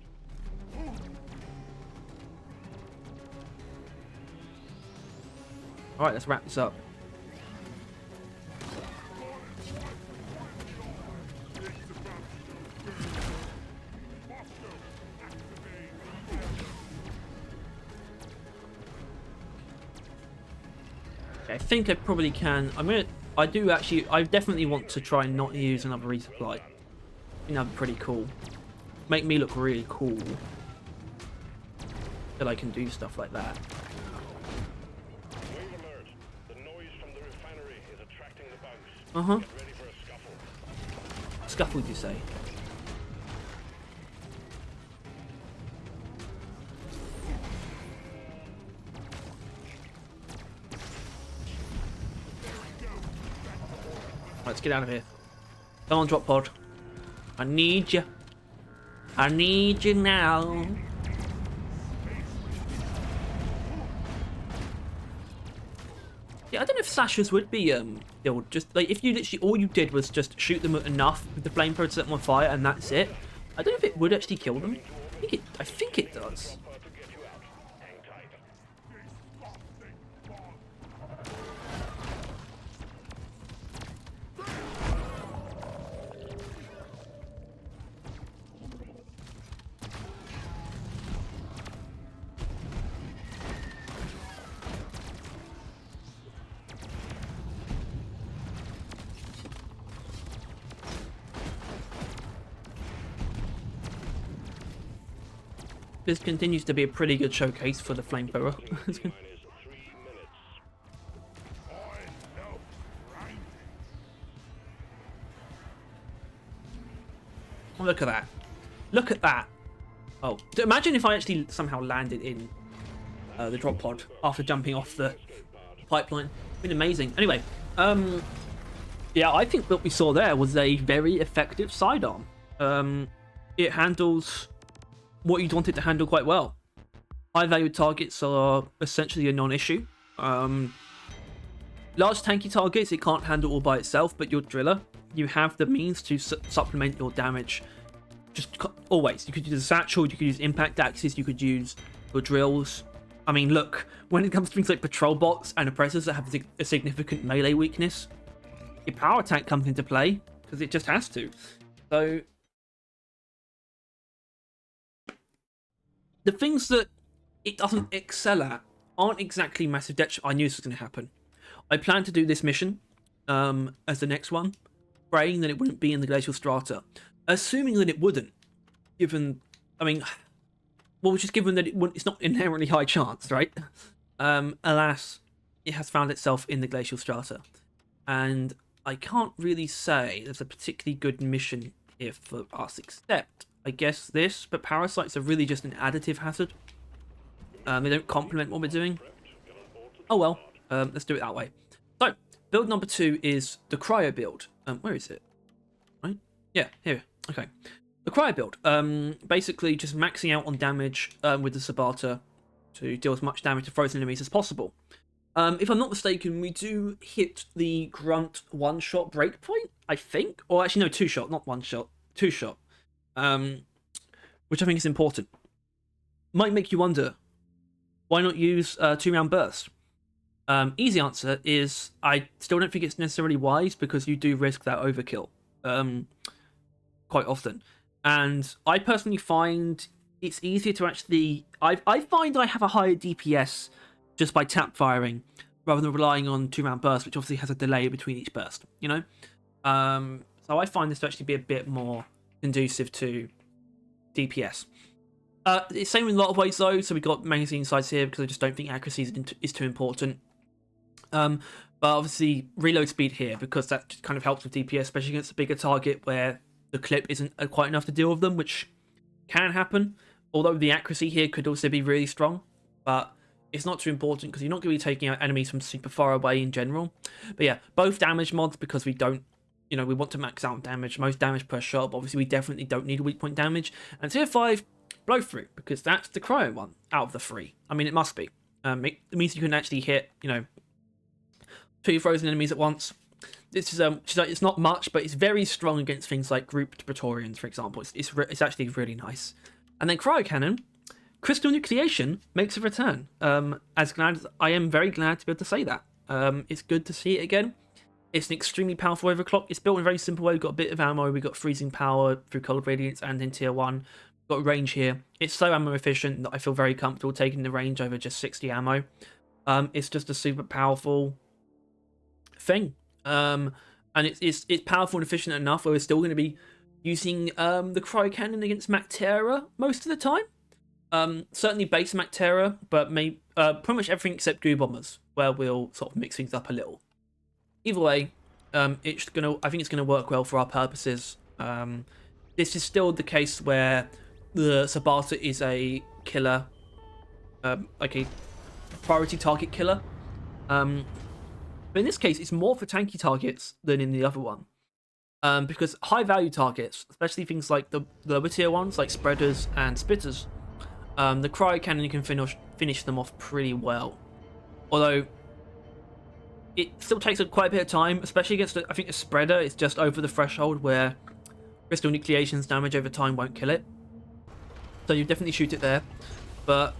S1: Alright, let's wrap this up. I think I probably can. I definitely want to try and not use another resupply. I think that'd be pretty cool. Make me look really cool. That I can do stuff like that.
S2: Wave alert. The noise from the refinery is attracting the bugs.
S1: Uh-huh.
S2: Get ready for a scuffle.
S1: Scuffle, you say? Let's get out of here. Come on, drop pod. I need you. I need you now. Yeah, I don't know if slashers would be killed. Just like if you literally all you did was just shoot them enough with the flamethrower to set them on fire and that's it. I don't know if it would actually kill them. I think it does.
S2: To get you out. Hang tight.
S1: This continues to be a pretty good showcase for the flamethrower.
S2: Mine is 3 minutes.
S1: Oh, look at that. Look at that. Oh, imagine if I actually somehow landed in the drop pod after jumping off the pipeline. It's been amazing. Anyway, yeah, I think what we saw there was a very effective sidearm. It handles what you'd want it to handle quite well. High value targets are essentially a non-issue. Large tanky targets it can't handle all by itself, but your driller, you have the means to supplement your damage. Just always. You could use a satchel, you could use impact axes, you could use your drills. I mean, look, when it comes to things like patrol bots and oppressors that have a significant melee weakness, your power attack comes into play because it just has to. So The things that it doesn't excel at aren't exactly massive detriment. I knew this was going to happen. I planned to do this mission as the next one, praying that it wouldn't be in the glacial strata, assuming that it wouldn't, given, I mean, well, just given that it's not inherently high chance, right? Alas, it has found itself in the glacial strata, and I can't really say there's a particularly good mission here for us, except, I guess, this, but parasites are really just an additive hazard. They don't complement what we're doing. Oh well, let's do it that way. So, build number 2 is the Cryo build. Where is it? Right? Yeah, here. Okay. The Cryo build. Basically just maxing out on damage with the Subata to deal as much damage to frozen enemies as possible. If I'm not mistaken, we do hit the Grunt one-shot breakpoint, I think. Or actually, no, 2-shot, not 1-shot. 2-shot. Which I think is important. Might make you wonder, why not use 2-round burst? Easy answer is I still don't think it's necessarily wise because you do risk that overkill quite often. And I personally find it's easier to actually... I find I have a higher DPS just by tap firing rather than relying on 2-round burst, which obviously has a delay between each burst, you know? So I find this to actually be a bit more conducive to DPS. It's same in a lot of ways though, so we've got magazine size here because I just don't think accuracy is too important. But obviously reload speed here because that just kind of helps with DPS, especially against a bigger target where the clip isn't quite enough to deal with them, which can happen. Although the accuracy here could also be really strong, but it's not too important because you're not going to be taking out enemies from super far away in general. But yeah, both damage mods because we don't, you know, we want to max out damage, most damage per shot, but obviously we definitely don't need a weak point damage. And tier 5, blow through, because that's the Cryo one out of the 3. I mean, it must be. It means you can actually hit, you know, 2 frozen enemies at once. This is it's not much, but it's very strong against things like grouped Praetorians, for example. It's actually really nice. And then Cryo Cannon, Crystal Nucleation makes a return. I am very glad to be able to say that. It's good to see it again. It's an extremely powerful overclock. It's built in a very simple way. We've got a bit of ammo. We've got freezing power through cold radiance and in tier 1. We've got range here. It's so ammo efficient that I feel very comfortable taking the range over just 60 ammo. It's just a super powerful thing. And it's powerful and efficient enough where we're still going to be using the Cryo Cannon against Mactera most of the time. Certainly base Mactera, but pretty much everything except Goo Bombers, where we'll sort of mix things up a little. Either way, I think it's gonna work well for our purposes. This is still the case where the Subata is a killer, like a priority target killer. But in this case, it's more for tanky targets than in the other one. Because high value targets, especially things like the lower tier ones, like spreaders and spitters, the Cryo Cannon can finish them off pretty well. Although it still takes quite a bit of time, especially against, I think, a spreader. It's just over the threshold where Crystal Nucleation's damage over time won't kill it. So you definitely shoot it there. But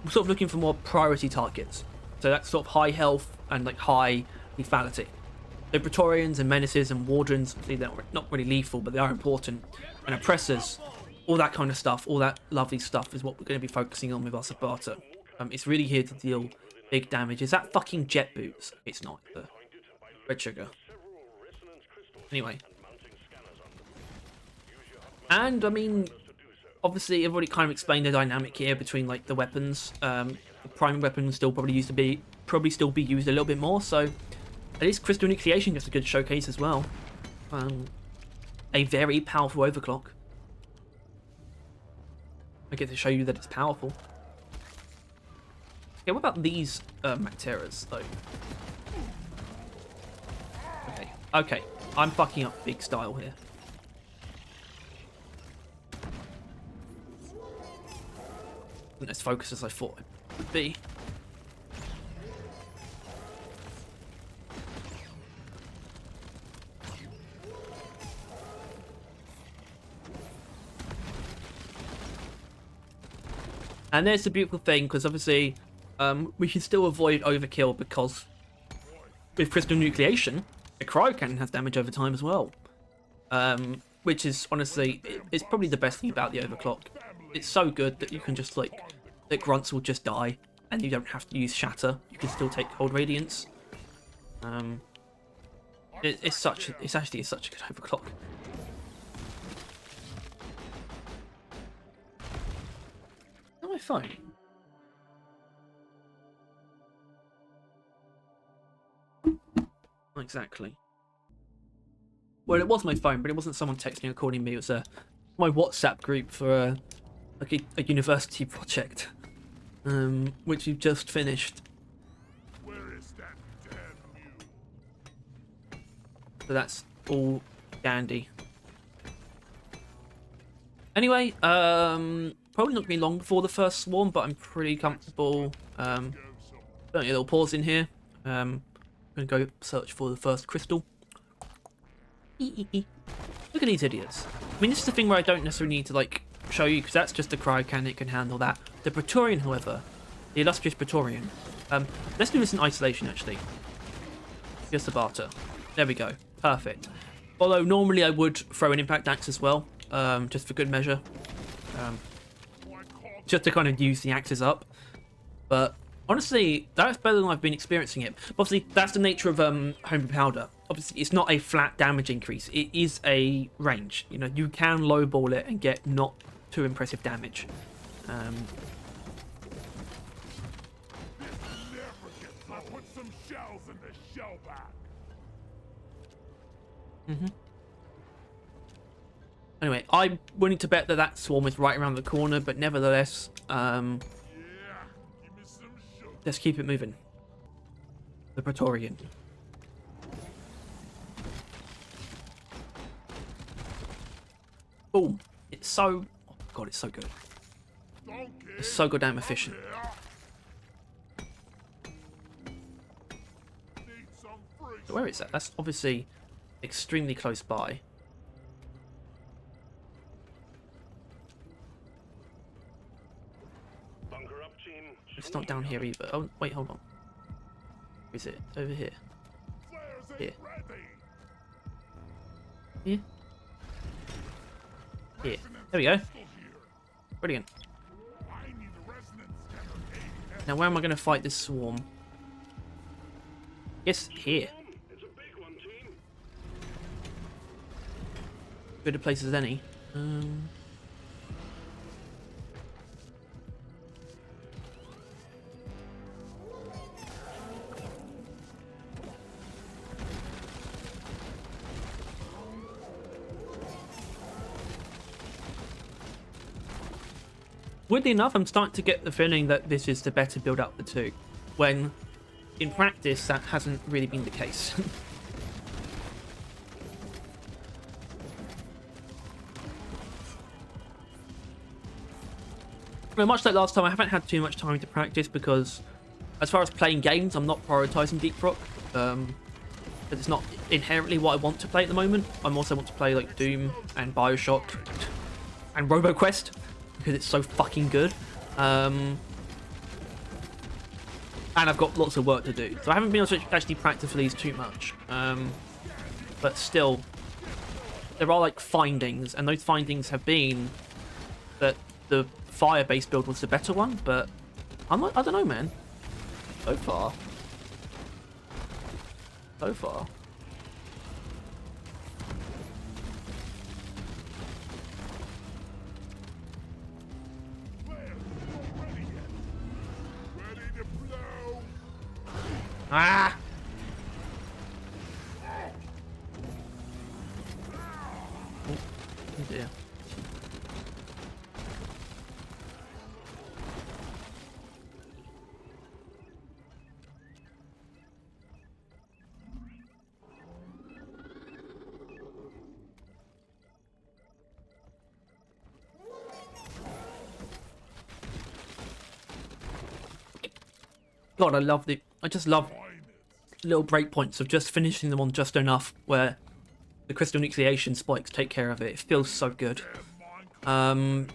S1: we're sort of looking for more priority targets. So that's sort of high health and like high lethality. So Praetorians and Menaces and Wardens, they're not really lethal, but they are important. And Oppressors, all that kind of stuff, all that lovely stuff is what we're going to be focusing on with our Subata. It's really here to deal big damage. Is that fucking jet boots? It's not. The red sugar. Anyway. And, I mean, obviously I've already kind of explained the dynamic here between like the weapons. The primary weapons still probably still be used a little bit more, so at least Crystal Nucleation gets a good showcase as well. A very powerful overclock. I get to show you that it's powerful. Okay, what about these Macteras, though? Okay, I'm fucking up big style here. Not as focused as I thought it would be. And there's the beautiful thing, because obviously we can still avoid overkill because with Crystal Nucleation, a Cryo Cannon has damage over time as well. Which is honestly, it's probably the best thing about the overclock. it's so good that you can just like, that grunts will just die, and you don't have to use shatter. You can still take cold radiance. It's actually such a good overclock. On my phone. Not exactly. Well, it was my phone, but it wasn't someone texting or calling me. It was my WhatsApp group for like a university project, which we've just finished.
S3: Where is that damn mule?
S1: So that's all dandy. Anyway, probably not gonna be long before the first swarm, but I'm pretty comfortable. Don't need a little pause in here. I'm gonna go search for the first crystal. Look at these idiots. I mean, this is the thing where I don't necessarily need to like show you, because that's just the Cryo can, it can handle that. The Praetorian, however, the illustrious Praetorian. Let's do this in isolation actually. Just Subata. There we go. Perfect. Although normally I would throw an impact axe as well, just for good measure. Just to kind of use the axes up. But honestly, that's better than I've been experiencing it. Obviously, that's the nature of homebrew powder. Obviously, it's not a flat damage increase. It is a range. You know, you can lowball it and get not too impressive damage.
S3: I'll put some shells in the shell bag.
S1: Anyway, I'm willing to bet that that swarm is right around the corner, but nevertheless,
S3: Yeah, give me some sugar.
S1: let's keep it moving. The Praetorian. Boom. It's so... Oh god, it's so good. It's so goddamn efficient. So where is that? That's obviously extremely close by.
S2: Bunker up, team.
S1: It's not down here either. Oh, wait, hold on. Where is it? Over here. Here. Here? Here. There we go. Brilliant. Now where am I going to fight this swarm? Yes, here.
S2: It's a big one, team.
S1: Good a place as any. Weirdly enough, I'm starting to get the feeling that this is the better build up the two, when in practice that hasn't really been the case. Well, much like last time, I haven't had too much time to practice because as far as playing games, I'm not prioritising Deep Rock. But it's not inherently what I want to play at the moment. I also want to play like Doom and Bioshock and RoboQuest because it's so fucking good. And I've got lots of work to do, so I haven't been able to actually practice for these too much. But still, there are like findings, and those findings have been that the fire-based build was the better one. But I don't know, man. So far.
S3: Ready to blow.
S1: Ah! Oh dear. God, I just love little breakpoints of just finishing them on just enough where the crystal nucleation spikes take care of it. It feels so good. So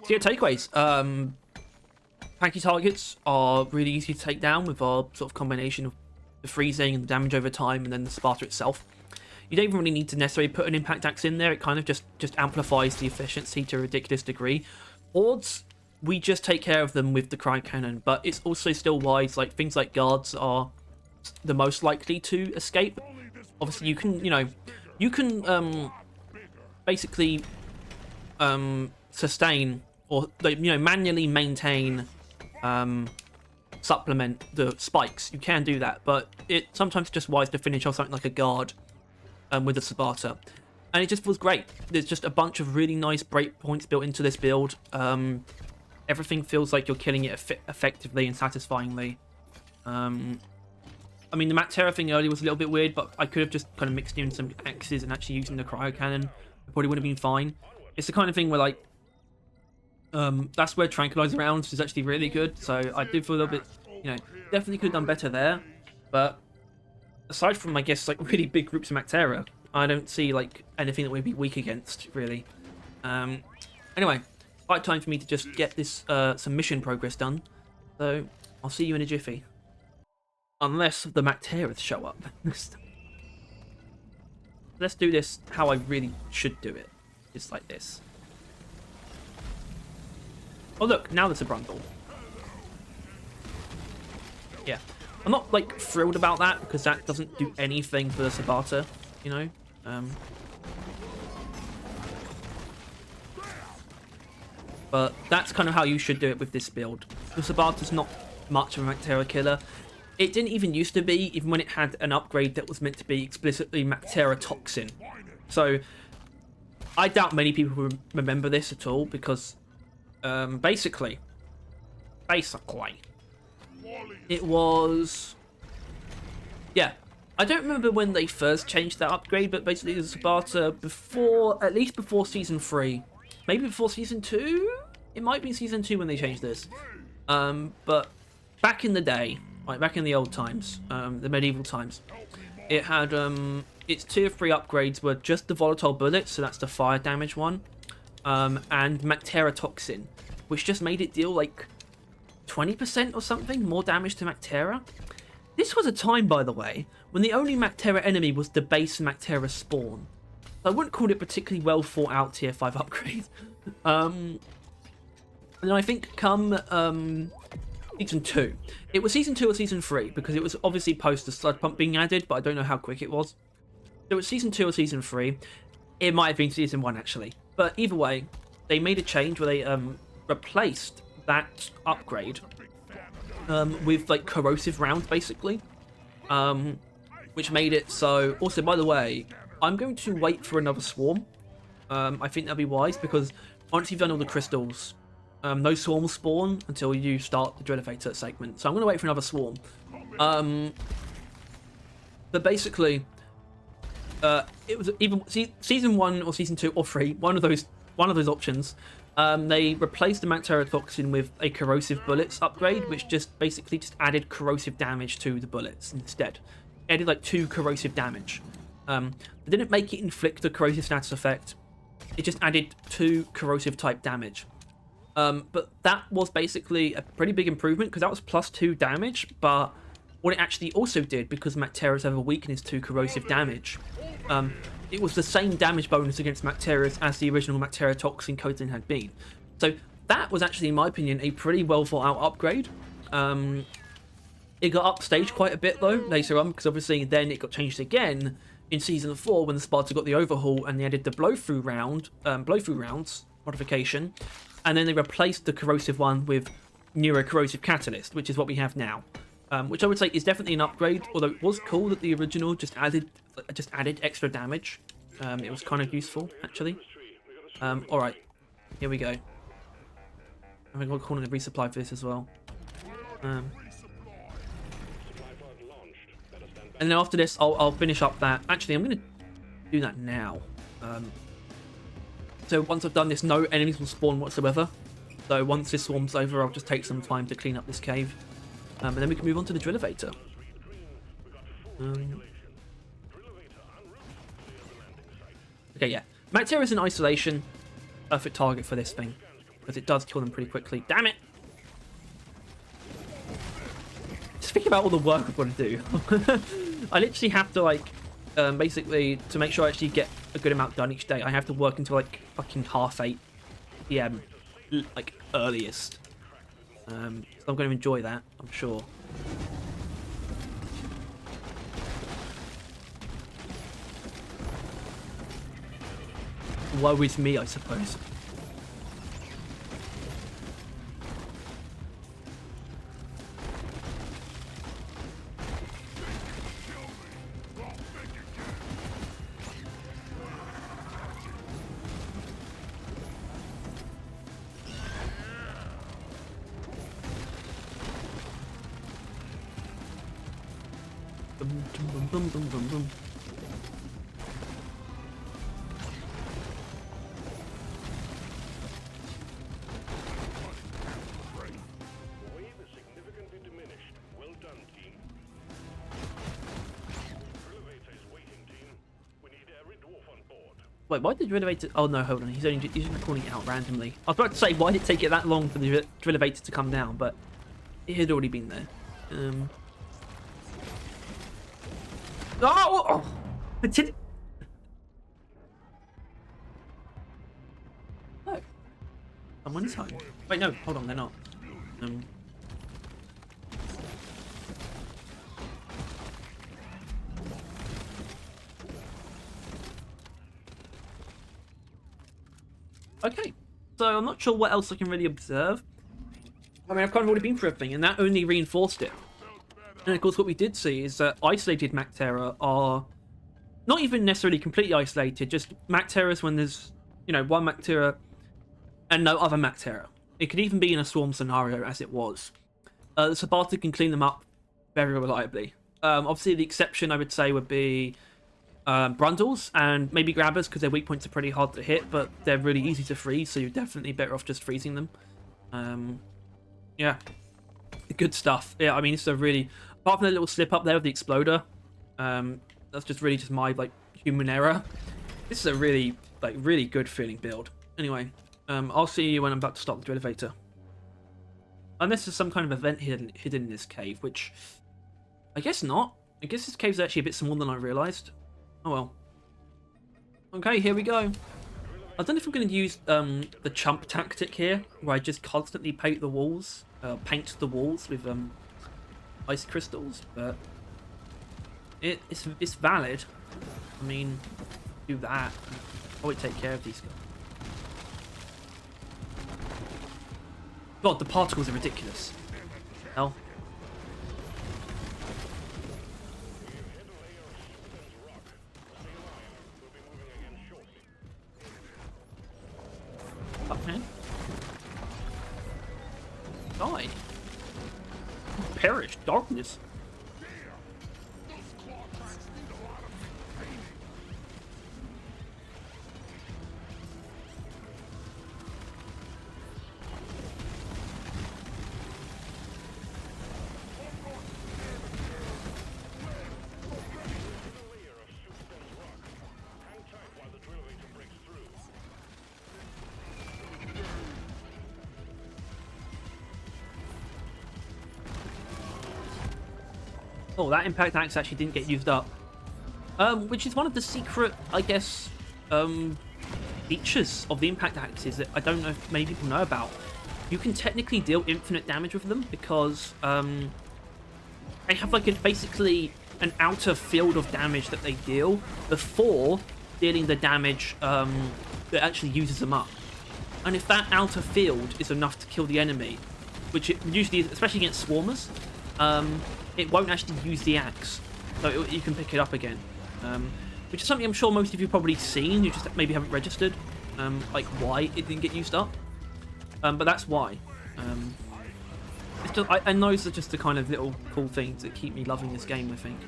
S1: yeah, takeaways. Tanky targets are really easy to take down with our sort of combination of the freezing and the damage over time and then the Subata itself. You don't even really need to necessarily put an impact axe in there. It kind of just amplifies the efficiency to a ridiculous degree. Hordes, we just take care of them with the cryo cannon, but it's also still wise. Like things like guards are the most likely to escape. Obviously, you can, you can basically sustain or manually maintain, supplement the spikes. You can do that, but it sometimes just wise to finish off something like a guard with a Subata. And it just feels great. There's just a bunch of really nice breakpoints built into this build. Everything feels like you're killing it effectively and satisfyingly. I mean, the Mactera thing earlier was a little bit weird, but I could have just kind of mixed in some axes and actually using the cryo cannon. It probably would have been fine. It's the kind of thing where, like, that's where Tranquilizer rounds is actually really good. So I do feel a little bit, definitely could have done better there. But aside from, I guess, like really big groups of Mactera, I don't see like anything that we'd be weak against, really. Anyway, right time for me to just get this some mission progress done. So I'll see you in a jiffy. Unless the Macteras show up. Let's do this how I really should do it. Just like this. Oh look, now there's a Brundle. Yeah. I'm not like thrilled about that because that doesn't do anything for the Subata, But that's kind of how you should do it with this build. The Subata's not much of a Mactera killer. It didn't even used to be, even when it had an upgrade that was meant to be explicitly Mactera Toxin. So, I doubt many people remember this at all, because, basically, it was... Yeah, I don't remember when they first changed that upgrade, but basically the Subata at least before Season 3, maybe before Season 2? It might be Season 2 when they changed this. But back in the day, like back in the old times, the medieval times, it had its tier 3 upgrades were just the volatile bullets, so that's the fire damage one, and Mactera Toxin, which just made it deal like 20% or something more damage to Mactera. This was a time, by the way, when the only Mactera enemy was the base Mactera spawn. I wouldn't call it particularly well thought out tier 5 upgrade. And I think come Season 2. It was Season 2 or Season 3, because it was obviously post the Sludge Pump being added, but I don't know how quick it was. So it was Season 2 or Season 3. It might have been Season 1, actually. But either way, they made a change where they replaced that upgrade with, like, corrosive rounds, basically. Which made it so... Also, by the way, I'm going to wait for another swarm. I think that'll be wise, because once you've done all the crystals... no swarm will spawn until you start the drill elevator segment. So I'm going to wait for another swarm. But basically, it was even Season 1 or Season 2 or 3, one of those options. They replaced the Mactera Toxin with a corrosive bullets upgrade, which just basically added corrosive damage to the bullets instead. It added like 2 corrosive damage. They didn't make it inflict a corrosive status effect. It just added 2 corrosive type damage. But that was basically a pretty big improvement, because that was +2 damage, but what it actually also did, because Macteras have a weakness to corrosive damage, it was the same damage bonus against Macteras as the original Mactera Toxin coating had been. So that was actually, in my opinion, a pretty well thought out upgrade. It got upstaged quite a bit though later on, because obviously then it got changed again in Season 4 when the Sparta got the overhaul and they added the blow-through rounds modification. And then they replaced the corrosive one with Neurocorrosive Catalyst, which is what we have now. Which I would say is definitely an upgrade, although it was cool that the original just added extra damage. It was kind of useful, actually. Alright, here we go. I'm going to call in a resupply for this as well. And then after this, I'll finish up that. Actually, I'm going to do that now. So once I've done this, no enemies will spawn whatsoever. So once this swarm's over, I'll just take some time to clean up this cave. And then we can move on to the drill elevator. Okay, yeah. Mactera is in isolation. Perfect target for this thing, because it does kill them pretty quickly. Damn it! Just think about all the work I've got to do. I literally have to, like, basically, to make sure I actually get a good amount done each day, I have to work until, like, fucking 8:30 PM. like earliest. So I'm going to enjoy that, I'm sure. Woe is me, I suppose. Boom, boom, boom, boom, boom, boom.
S2: Wave is significantly diminished. Well done, team. Elevator is waiting, team. We need every dwarf on board.
S1: Wait, why did Drillator... Oh no, hold on, he's recording it out randomly. I was about to say, why did it take it that long for the Drillator to come down, but it had already been there. Oh! I did... Oh. Someone's home. Wait, no, hold on, they're not. Okay, so I'm not sure what else I can really observe. I mean, I've kind of already been through everything, and that only reinforced it. And of course, what we did see is that isolated Mactera are not even necessarily completely isolated, just Macteras when there's, you know, one Mactera and no other Mactera. It could even be in a swarm scenario, as it was. The Subata can clean them up very reliably. Obviously, the exception, I would say, would be Brundles and maybe Grabbers, because their weak points are pretty hard to hit, but they're really easy to freeze, so you're definitely better off just freezing them. Yeah. Good stuff. Yeah, I mean, it's a really... Apart from the little slip up there with the Exploder, that's just really just my, like, human error. This is a really, like, really good feeling build. Anyway, I'll see you when I'm about to start the Drillator. Unless there's some kind of event hidden in this cave, which... I guess not. I guess this cave's actually a bit smaller than I realised. Oh well. Okay, here we go. I don't know if I'm going to use the chump tactic here, where I just constantly paint the walls with ice crystals, but it's valid. I mean, do that. Probably take care of these guys. God, the particles are ridiculous. Hell. Fuck, man. Die. Perish. Darkness. Oh, that impact axe actually didn't get used up. Which is one of the secret, I guess, features of the impact axes that I don't know if many people know about. You can technically deal infinite damage with them because they have like basically an outer field of damage that they deal before dealing the damage that actually uses them up. And if that outer field is enough to kill the enemy, which it usually is, especially against swarmers, it won't actually use the axe, so you can pick it up again, which is something I'm sure most of you have probably seen. You just maybe haven't registered, like why it didn't get used up, but that's why. It's just, and those are just the kind of little cool things that keep me loving this game, I think.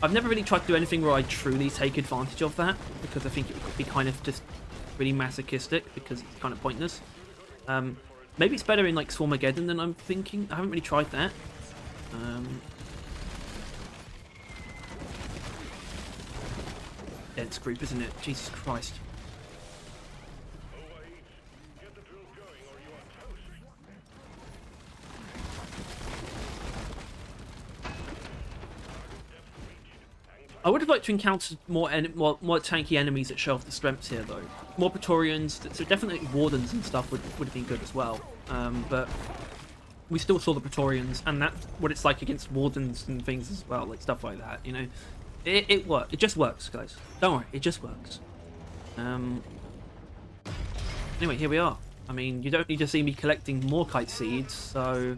S1: I've never really tried to do anything where I truly take advantage of that, because I think it would be kind of just really masochistic, because it's kind of pointless. Maybe it's better in like Swarmageddon than I'm thinking. I haven't really tried that. Dense group, isn't it? Jesus Christ.
S2: Get the drill going or you are toast. Depth reached. Hang
S1: I would have liked to encounter more tanky enemies that show off the strengths here, though. More Praetorians, so definitely Wardens and stuff would have been good as well. But we still saw the Praetorians, and that's what it's like against Wardens and things as well, like stuff like that, you know. It works. It just works, guys. Don't worry, it just works. Anyway, here we are. I mean, you don't need to see me collecting more kite seeds, so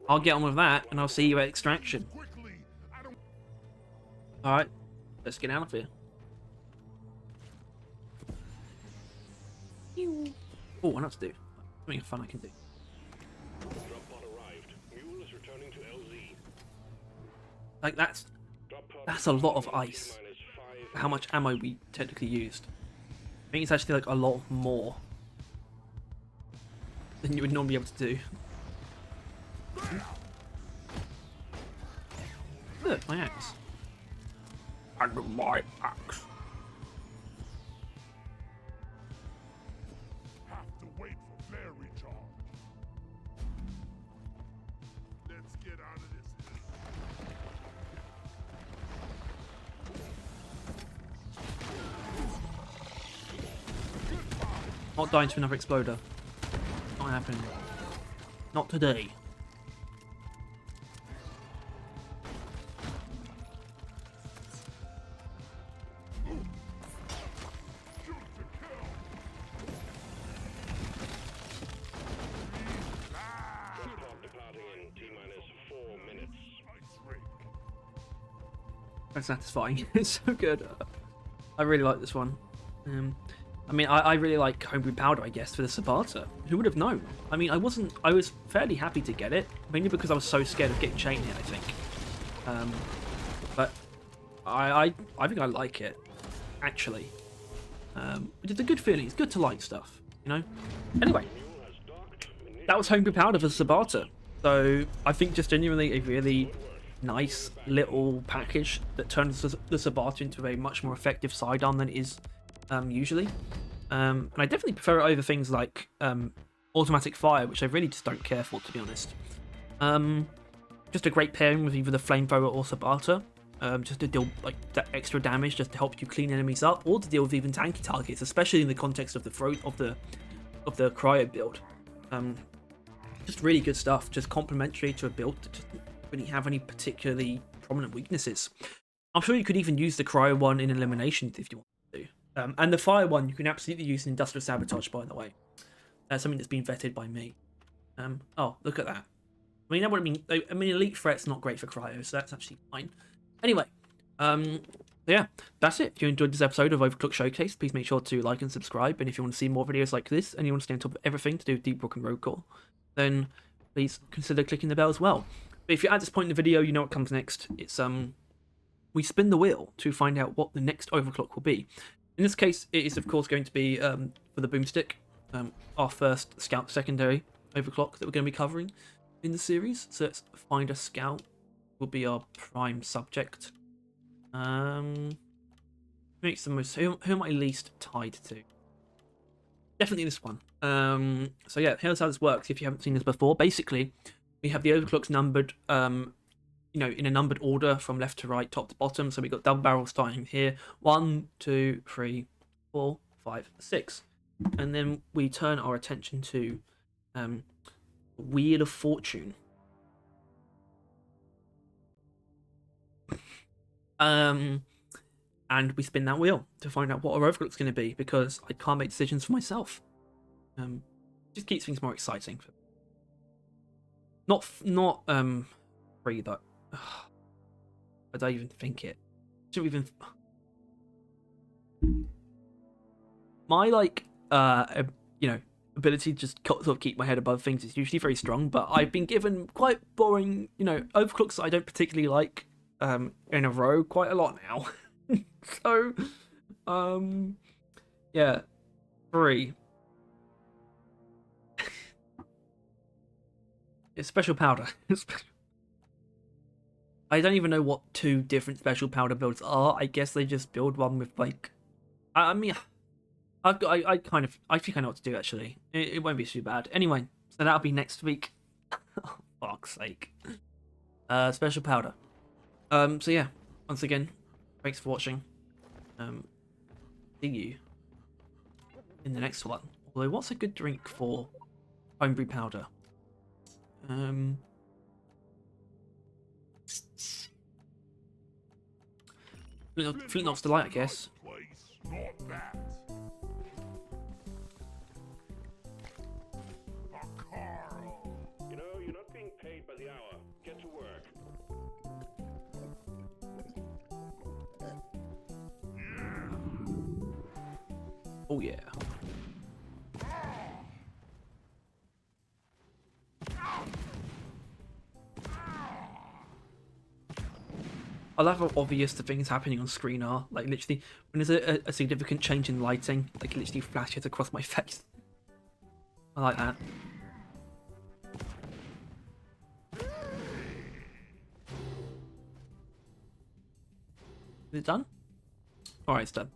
S1: I'll get on with that, and I'll see you at extraction. Alright, let's get out of here. Oh, what else to do? Something fun I can do.
S2: Drop pod arrived. Mule is returning to LZ.
S1: Like, that's a lot of ice. For how much ammo we technically used. I think it's actually like a lot more than you would normally be able to do. Look, my axe. And my axe.
S3: Have to wait for flare recharge. Let's get out of this.
S1: Not dying to another exploder. Not happening. Not today. That's satisfying. It's so good. I really like this one. I mean, I really like homebrew powder, I guess, for the Subata. Who would have known? I mean, I was fairly happy to get it, mainly because I was so scared of getting chain hit, I think. But I think I like it, actually. It's a good feeling. It's good to like stuff, you know? Anyway, that was homebrew powder for Subata. So I think just genuinely a really nice little package that turns the Subata into a much more effective sidearm than it is usually. And I definitely prefer it over things like automatic fire, which I really just don't care for, to be honest. Just a great pairing with either the Flamethrower or Subata, just to deal like that extra damage, just to help you clean enemies up, or to deal with even tanky targets, especially in the context of the Cryo build. Just really good stuff, just complementary to a build that doesn't really have any particularly prominent weaknesses. I'm sure you could even use the Cryo one in eliminations if you want to. And the fire one you can absolutely use in industrial sabotage, by the way. That's something that's been vetted by me. Oh, look at that. I mean, that would mean. I mean, elite threat's not great for Cryo, so that's actually fine. Anyway, yeah, that's it. If you enjoyed this episode of Overclock Showcase, please make sure to like and subscribe. And if you want to see more videos like this, and you want to stay on top of everything to do with Deep Rock and Road Core, then please consider clicking the bell as well. But if you're at this point in the video, you know what comes next. It's we spin the wheel to find out what the next Overclock will be. In this case, it is of course going to be for the boomstick, our first scout secondary Overclock that we're going to be covering in the series. So let's find a scout. Will be our prime subject. Makes the most. Who am I least tied to? Definitely this one. So yeah, here's how this works. If you haven't seen this before, basically we have the overclocks numbered, you know, in a numbered order from left to right, top to bottom. So we got double barrel starting here. 1, 2, 3, 4, 5, 6, and then we turn our attention to Wheel of Fortune. And we spin that wheel to find out what our overclock's going to be, because I can't make decisions for myself. Just keeps things more exciting. Not free though. I don't even think it. Shouldn't even. My you know, ability to just sort of keep my head above things is usually very strong, but I've been given quite boring, you know, overclocks that I don't particularly like in a row quite a lot now. So, yeah, 3. It's special powder. I don't even know what 2 different special powder builds are. I guess they just build one with like, I mean, I think I know what to do actually. It won't be too bad. Anyway, so that'll be next week. Oh, fuck's sake. Special powder. So yeah, once again, thanks for watching. See you in the next one. Although, what's a good drink for homebrew powder? Flintlock's Delight, I guess.
S3: Place, not that. Carl.
S2: You know, you're not being paid by the hour. Get to work.
S1: Oh yeah. I love how obvious the things happening on screen are. Like, literally, when there's a significant change in lighting, like, it literally flashes across my face. I like that. Is it done? Alright, it's done.